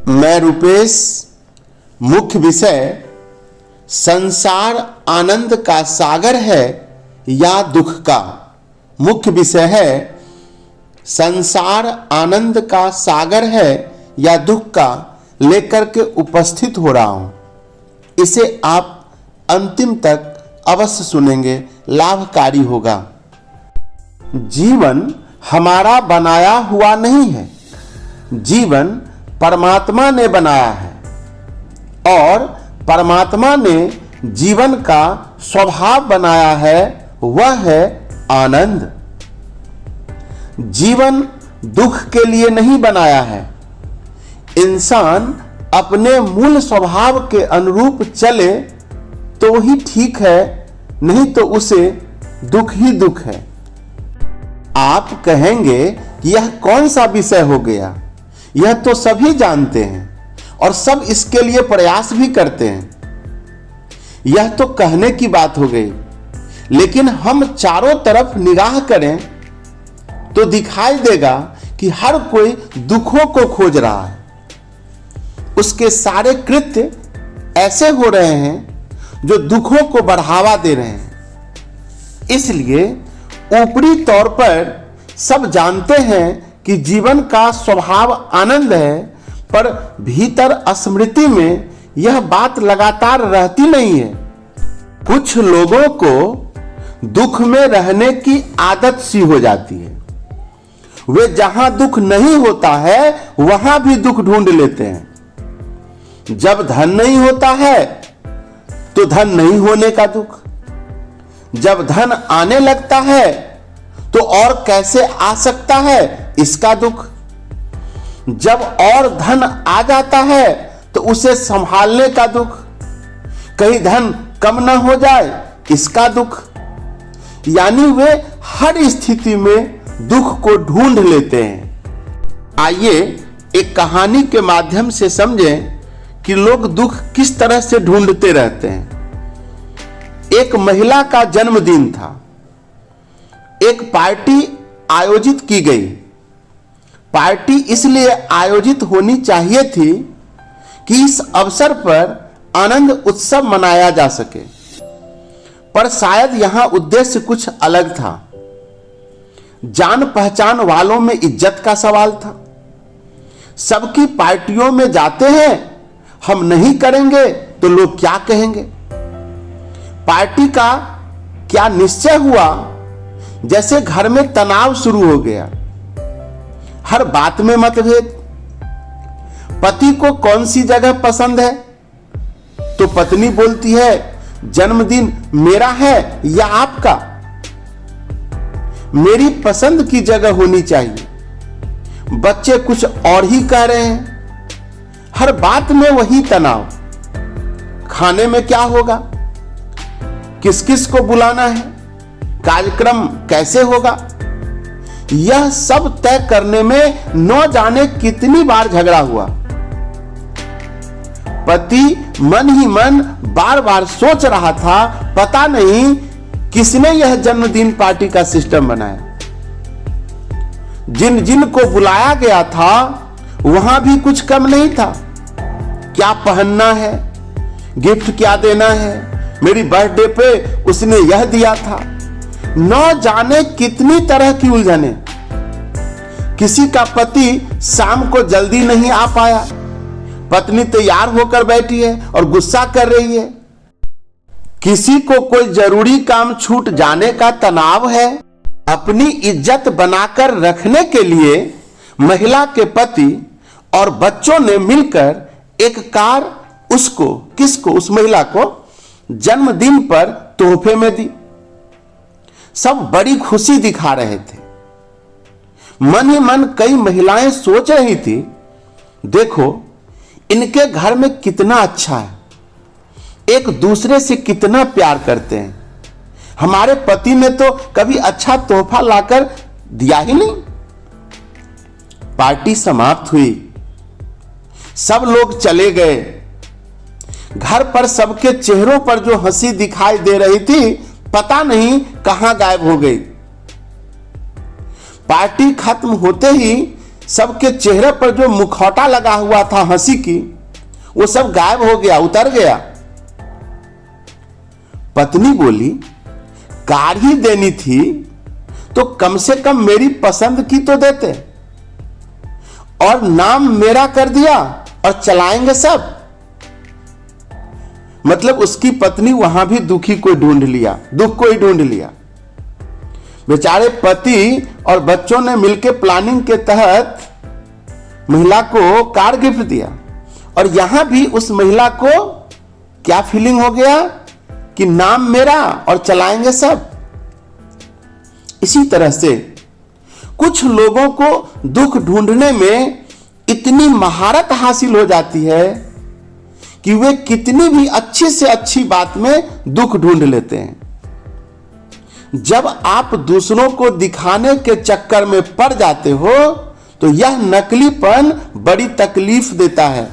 मैं रूपेश। मुख्य विषय संसार आनंद का सागर है या दुख का। मुख्य विषय है संसार आनंद का सागर है या दुख का लेकर के उपस्थित हो रहा हूं। इसे आप अंतिम तक अवश्य सुनेंगे, लाभकारी होगा। जीवन हमारा बनाया हुआ नहीं है, जीवन परमात्मा ने बनाया है और परमात्मा ने जीवन का स्वभाव बनाया है, वह है आनंद। जीवन दुख के लिए नहीं बनाया है। इंसान अपने मूल स्वभाव के अनुरूप चले तो ही ठीक है, नहीं तो उसे दुख ही दुख है। आप कहेंगे कि यह कौन सा विषय हो गया, यह तो सभी जानते हैं और सब इसके लिए प्रयास भी करते हैं। यह तो कहने की बात हो गई, लेकिन हम चारों तरफ निगाह करें तो दिखाई देगा कि हर कोई दुखों को खोज रहा है। उसके सारे कृत्य ऐसे हो रहे हैं जो दुखों को बढ़ावा दे रहे हैं। इसलिए ऊपरी तौर पर सब जानते हैं कि जीवन का स्वभाव आनंद है, पर भीतर स्मृति में यह बात लगातार रहती नहीं है। कुछ लोगों को दुख में रहने की आदत सी हो जाती है। वे जहां दुख नहीं होता है वहां भी दुख ढूंढ लेते हैं। जब धन नहीं होता है तो धन नहीं होने का दुख, जब धन आने लगता है तो और कैसे आ सकता है इसका दुख, जब और धन आ जाता है तो उसे संभालने का दुख, कहीं धन कम ना हो जाए इसका दुख। यानी वे हर स्थिति में दुख को ढूंढ लेते हैं। आइए एक कहानी के माध्यम से समझें कि लोग दुख किस तरह से ढूंढते रहते हैं। एक महिला का जन्मदिन था। एक पार्टी आयोजित की गई। पार्टी इसलिए आयोजित होनी चाहिए थी कि इस अवसर पर आनंद उत्सव मनाया जा सके, पर शायद यहां उद्देश्य कुछ अलग था। जान पहचान वालों में इज्जत का सवाल था। सबकी पार्टियों में जाते हैं, हम नहीं करेंगे तो लोग क्या कहेंगे। पार्टी का क्या निश्चय हुआ, जैसे घर में तनाव शुरू हो गया। हर बात में मतभेद। पति को कौन सी जगह पसंद है तो पत्नी बोलती है जन्मदिन मेरा है या आपका, मेरी पसंद की जगह होनी चाहिए। बच्चे कुछ और ही कह रहे हैं। हर बात में वही तनाव। खाने में क्या होगा, किस किस को बुलाना है, कार्यक्रम कैसे होगा, यह सब तय करने में न जाने कितनी बार झगड़ा हुआ। पति मन ही मन बार बार सोच रहा था, पता नहीं किसने यह जन्मदिन पार्टी का सिस्टम बनाया। जिन जिन को बुलाया गया था वहां भी कुछ कम नहीं था। क्या पहनना है, गिफ्ट क्या देना है, मेरी बर्थडे पे उसने यह दिया था। न जाने कितनी तरह की उलझने। किसी का पति शाम को जल्दी नहीं आ पाया, पत्नी तैयार होकर बैठी है और गुस्सा कर रही है। किसी को कोई जरूरी काम छूट जाने का तनाव है। अपनी इज्जत बनाकर रखने के लिए महिला के पति और बच्चों ने मिलकर एक कार उस महिला को जन्मदिन पर तोहफे में दी। सब बड़ी खुशी दिखा रहे थे। मन ही मन कई महिलाएं सोच रही थी, देखो इनके घर में कितना अच्छा है, एक दूसरे से कितना प्यार करते हैं। हमारे पति ने तो कभी अच्छा तोहफा लाकर दिया ही नहीं। पार्टी समाप्त हुई, सब लोग चले गए। घर पर सबके चेहरों पर जो हंसी दिखाई दे रही थी, पता नहीं कहां गायब हो गई। पार्टी खत्म होते ही सबके चेहरे पर जो मुखौटा लगा हुआ था हंसी की, वो सब गायब हो गया, उतर गया। पत्नी बोली, कार ही देनी थी तो कम से कम मेरी पसंद की तो देते, और नाम मेरा कर दिया और चलाएंगे सब। मतलब उसकी पत्नी वहां भी दुखी को ढूंढ लिया, दुख को ही ढूंढ लिया। बेचारे पति और बच्चों ने मिलकर प्लानिंग के तहत महिला को कार गिफ्ट दिया, और यहां भी उस महिला को क्या फीलिंग हो गया कि नाम मेरा और चलाएंगे सब। इसी तरह से कुछ लोगों को दुख ढूंढने में इतनी महारत हासिल हो जाती है कि वे कितनी भी अच्छी से अच्छी बात में दुख ढूंढ लेते हैं। जब आप दूसरों को दिखाने के चक्कर में पड़ जाते हो तो यह नकलीपन बड़ी तकलीफ देता है।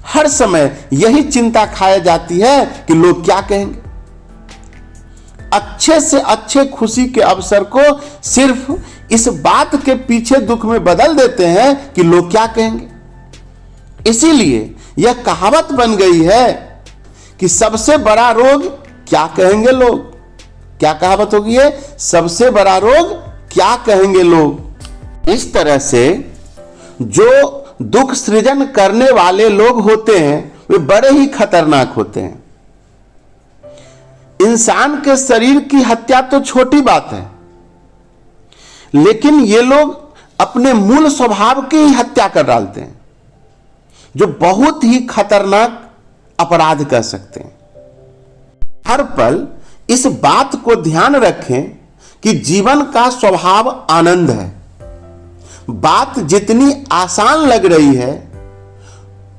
हर समय यही चिंता खाई जाती है कि लोग क्या कहेंगे। अच्छे से अच्छे खुशी के अवसर को सिर्फ इस बात के पीछे दुख में बदल देते हैं कि लोग क्या कहेंगे। इसीलिए यह कहावत बन गई है कि सबसे बड़ा रोग क्या कहेंगे लोग। क्या कहावत होगी है? सबसे बड़ा रोग क्या कहेंगे लोग। इस तरह से जो दुख सृजन करने वाले लोग होते हैं वे बड़े ही खतरनाक होते हैं। इंसान के शरीर की हत्या तो छोटी बात है, लेकिन ये लोग अपने मूल स्वभाव की ही हत्या कर डालते हैं, जो बहुत ही खतरनाक अपराध कर सकते हैं। हर पल इस बात को ध्यान रखें कि जीवन का स्वभाव आनंद है। बात जितनी आसान लग रही है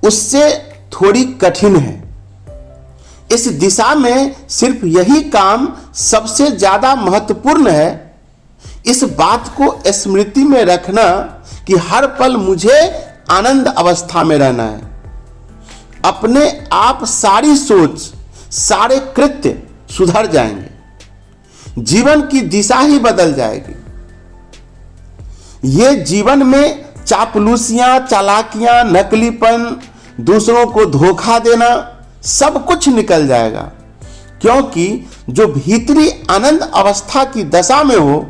उससे थोड़ी कठिन है। इस दिशा में सिर्फ यही काम सबसे ज्यादा महत्वपूर्ण है। इस बात को स्मृति में रखना कि हर पल मुझे आनंद अवस्था में रहना है। अपने आप सारी सोच, सारे कृत्य सुधर जाएंगे, जीवन की दिशा ही बदल जाएगी। ये जीवन में चापलूसियां, चालाकियां, नकलीपन, दूसरों को धोखा देना सब कुछ निकल जाएगा, क्योंकि जो भीतरी आनंद अवस्था की दशा में हो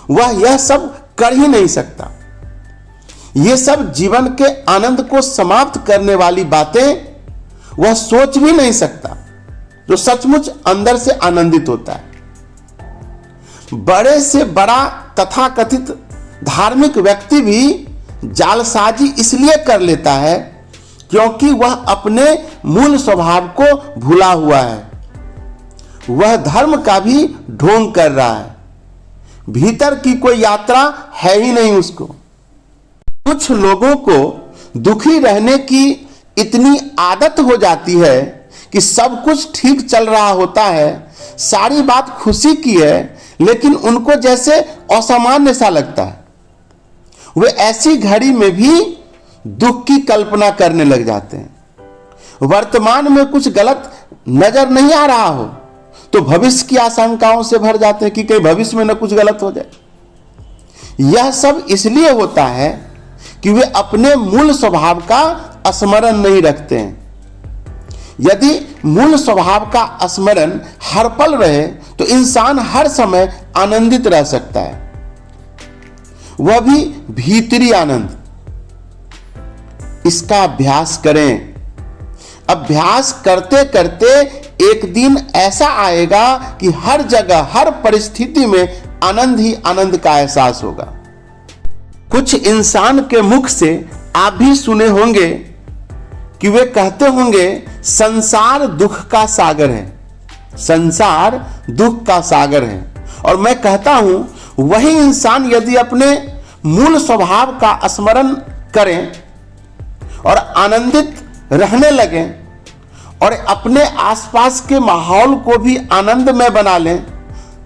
वह यह सब कर ही नहीं सकता। ये सब जीवन के आनंद को समाप्त करने वाली बातें वह सोच भी नहीं सकता, जो सचमुच अंदर से आनंदित होता है। बड़े से बड़ा तथाकथित धार्मिक व्यक्ति भी जालसाजी इसलिए कर लेता है क्योंकि वह अपने मूल स्वभाव को भूला हुआ है। वह धर्म का भी ढोंग कर रहा है, भीतर की कोई यात्रा है ही नहीं उसको। कुछ लोगों को दुखी रहने की इतनी आदत हो जाती है कि सब कुछ ठीक चल रहा होता है, सारी बात खुशी की है, लेकिन उनको जैसे असामान्य सा लगता है। वे ऐसी घड़ी में भी दुख की कल्पना करने लग जाते हैं। वर्तमान में कुछ गलत नजर नहीं आ रहा हो तो भविष्य की आशंकाओं से भर जाते हैं कि कहीं भविष्य में न कुछ गलत हो जाए। यह सब इसलिए होता है कि वे अपने मूल स्वभाव का स्मरण नहीं रखते हैं। यदि मूल स्वभाव का स्मरण हर पल रहे तो इंसान हर समय आनंदित रह सकता है, वह भी भीतरी आनंद। इसका अभ्यास करें। अभ्यास करते करते एक दिन ऐसा आएगा कि हर जगह, हर परिस्थिति में आनंद ही आनंद का एहसास होगा। कुछ इंसान के मुख से आप भी सुने होंगे कि वे कहते होंगे संसार दुख का सागर है, संसार दुख का सागर है। और मैं कहता हूं वही इंसान यदि अपने मूल स्वभाव का स्मरण करें और आनंदित रहने लगे और अपने आसपास के माहौल को भी आनंदमय बना लें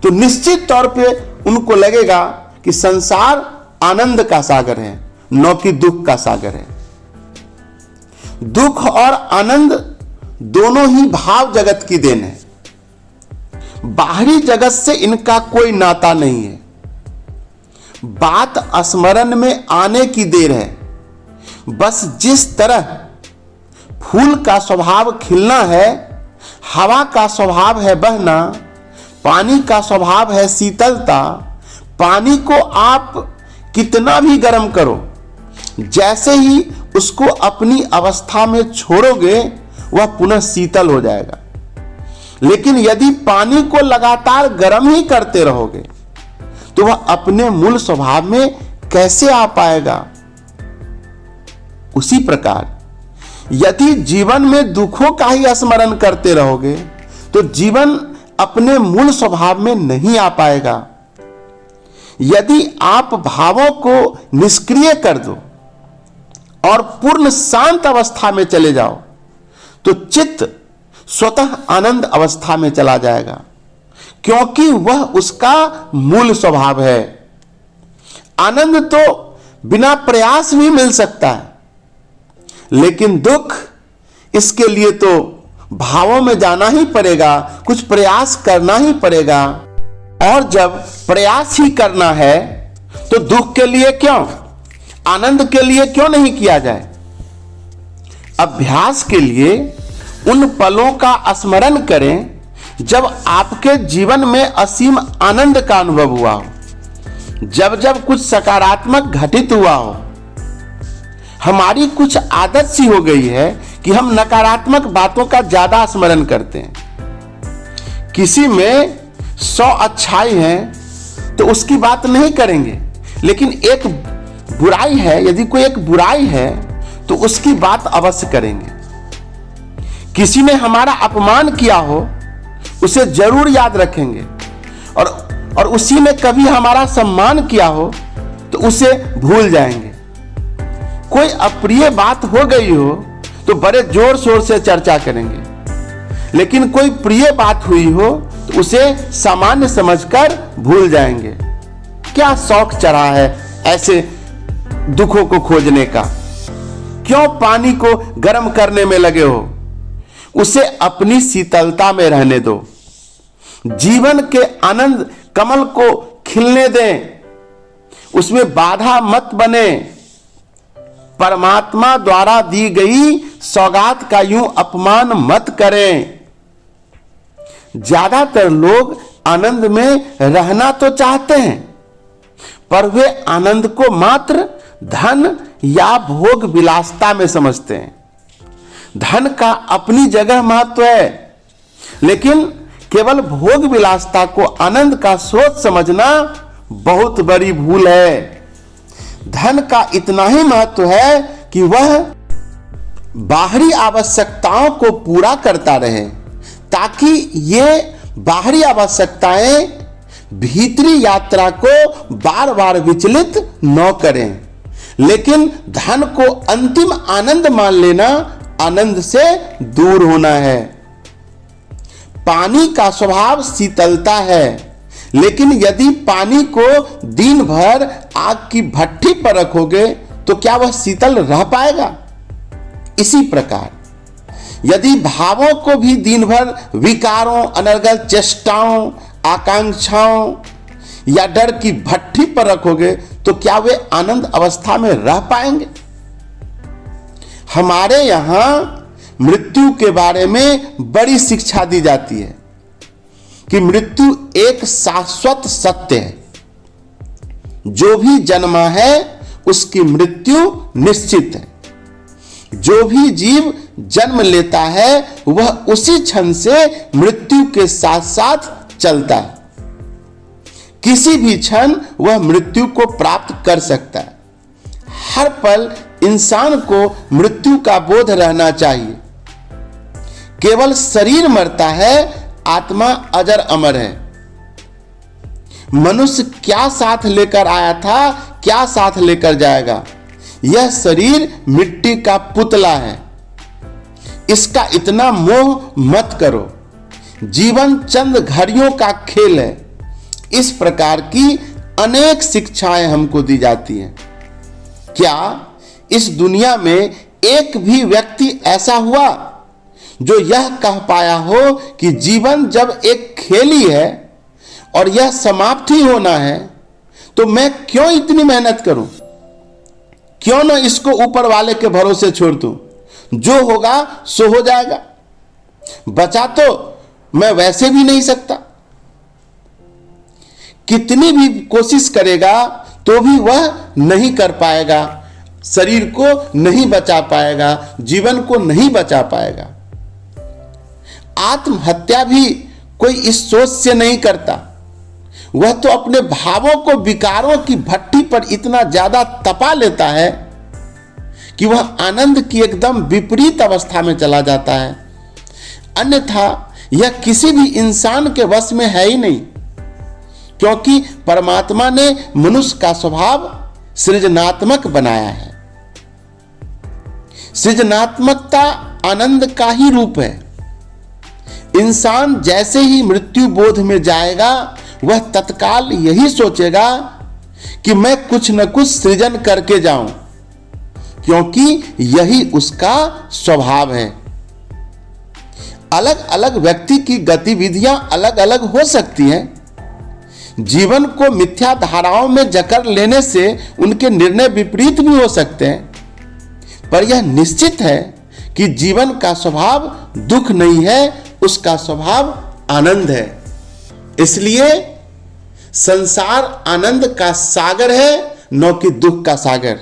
तो निश्चित तौर पे उनको लगेगा कि संसार आनंद का सागर है, न कि दुख का सागर है। दुख और आनंद दोनों ही भाव जगत की देन है। बाहरी जगत से इनका कोई नाता नहीं है। बात स्मरण में आने की देर है। बस जिस तरह फूल का स्वभाव खिलना है, हवा का स्वभाव है बहना, पानी का स्वभाव है शीतलता, पानी को आप कितना भी गर्म करो, जैसे ही उसको अपनी अवस्था में छोड़ोगे वह पुनः शीतल हो जाएगा। लेकिन यदि पानी को लगातार गर्म ही करते रहोगे तो वह अपने मूल स्वभाव में कैसे आ पाएगा। उसी प्रकार यदि जीवन में दुखों का ही स्मरण करते रहोगे तो जीवन अपने मूल स्वभाव में नहीं आ पाएगा। यदि आप भावों को निष्क्रिय कर दो और पूर्ण शांत अवस्था में चले जाओ तो चित्त स्वतः आनंद अवस्था में चला जाएगा, क्योंकि वह उसका मूल स्वभाव है। आनंद तो बिना प्रयास भी मिल सकता है, लेकिन दुख, इसके लिए तो भावों में जाना ही पड़ेगा, कुछ प्रयास करना ही पड़ेगा। और जब प्रयास ही करना है तो दुख के लिए क्यों, आनंद के लिए क्यों नहीं किया जाए। अभ्यास के लिए उन पलों का स्मरण करें जब आपके जीवन में असीम आनंद का अनुभव हुआ हो, जब जब कुछ सकारात्मक घटित हुआ हो। हमारी कुछ आदत सी हो गई है कि हम नकारात्मक बातों का ज्यादा स्मरण करते हैं। किसी में 100 अच्छाई है तो उसकी बात नहीं करेंगे, लेकिन एक बुराई है, यदि कोई एक बुराई है तो उसकी बात अवश्य करेंगे। किसी ने हमारा अपमान किया हो उसे जरूर याद रखेंगे, और उसी ने कभी हमारा सम्मान किया हो तो उसे भूल जाएंगे। कोई अप्रिय बात हो गई हो तो बड़े जोर शोर से चर्चा करेंगे, लेकिन कोई प्रिय बात हुई हो तो उसे सामान्य समझकर भूल जाएंगे। क्या शौक चढ़ा है ऐसे दुखों को खोजने का? क्यों पानी को गर्म करने में लगे हो? उसे अपनी शीतलता में रहने दो। जीवन के आनंद कमल को खिलने दें, उसमें बाधा मत बने। परमात्मा द्वारा दी गई सौगात का यूं अपमान मत करें। ज्यादातर लोग आनंद में रहना तो चाहते हैं, पर वे आनंद को मात्र धन या भोग विलासता में समझते हैं। धन का अपनी जगह महत्व है, लेकिन केवल भोग विलासता को आनंद का स्रोत समझना बहुत बड़ी भूल है। धन का इतना ही महत्व है कि वह बाहरी आवश्यकताओं को पूरा करता रहे, ताकि ये बाहरी आवश्यकताएं भीतरी यात्रा को बार बार विचलित न करें। लेकिन धन को अंतिम आनंद मान लेना आनंद से दूर होना है। पानी का स्वभाव शीतलता है, लेकिन यदि पानी को दिन भर आग की भट्ठी पर रखोगे तो क्या वह शीतल रह पाएगा? इसी प्रकार यदि भावों को भी दिन भर विकारों, अनर्गल चेष्टाओं, आकांक्षाओं या डर की भट्ठी पर रखोगे तो क्या वे आनंद अवस्था में रह पाएंगे? हमारे यहां मृत्यु के बारे में बड़ी शिक्षा दी जाती है कि मृत्यु एक शाश्वत सत्य है। जो भी जन्मा है उसकी मृत्यु निश्चित है। जो भी जीव जन्म लेता है वह उसी क्षण से मृत्यु के साथ साथ चलता है। किसी भी क्षण वह मृत्यु को प्राप्त कर सकता है। हर पल इंसान को मृत्यु का बोध रहना चाहिए। केवल शरीर मरता है, आत्मा अजर अमर है। मनुष्य क्या साथ लेकर आया था, क्या साथ लेकर जाएगा? यह शरीर मिट्टी का पुतला है। इसका इतना मोह मत करो। जीवन चंद घड़ियों का खेल है। इस प्रकार की अनेक शिक्षाएं हमको दी जाती हैं। क्या इस दुनिया में एक भी व्यक्ति ऐसा हुआ जो यह कह पाया हो कि जीवन जब एक खेल ही है और यह समाप्त ही होना है तो मैं क्यों इतनी मेहनत करूं? क्यों ना इसको ऊपर वाले के भरोसे छोड़ दूं? जो होगा सो हो जाएगा। बचा तो मैं वैसे भी नहीं सकता। कितनी भी कोशिश करेगा तो भी वह नहीं कर पाएगा, शरीर को नहीं बचा पाएगा, जीवन को नहीं बचा पाएगा। आत्महत्या भी कोई इस सोच से नहीं करता। वह तो अपने भावों को विकारों की भट्टी पर इतना ज्यादा तपा लेता है कि वह आनंद की एकदम विपरीत अवस्था में चला जाता है। अन्यथा यह किसी भी इंसान के वश में है ही नहीं, क्योंकि परमात्मा ने मनुष्य का स्वभाव सृजनात्मक बनाया है। सृजनात्मकता आनंद का ही रूप है। इंसान जैसे ही मृत्यु बोध में जाएगा, वह तत्काल यही सोचेगा कि मैं कुछ न कुछ सृजन करके जाऊं, क्योंकि यही उसका स्वभाव है। अलग अलग व्यक्ति की गतिविधियां अलग अलग हो सकती हैं। जीवन को मिथ्या धाराओं में जकड़ लेने से उनके निर्णय विपरीत भी हो सकते हैं, पर यह निश्चित है कि जीवन का स्वभाव दुख नहीं है, उसका स्वभाव आनंद है। इसलिए संसार आनंद का सागर है, न कि दुख का सागर।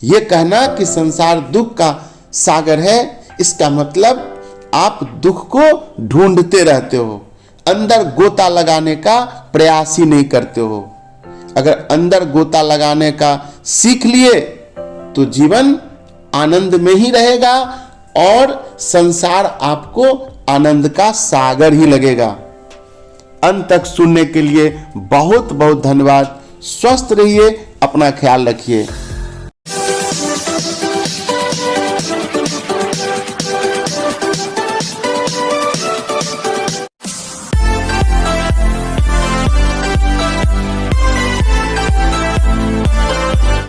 यह कहना कि संसार दुख का सागर है, इसका मतलब आप दुख को ढूंढते रहते हो, अंदर गोता लगाने का प्रयास ही नहीं करते हो। अगर अंदर गोता लगाने का सीख लिए तो जीवन आनंद में ही रहेगा और संसार आपको आनंद का सागर ही लगेगा। अंत तक सुनने के लिए बहुत बहुत धन्यवाद। स्वस्थ रहिए, अपना ख्याल रखिए।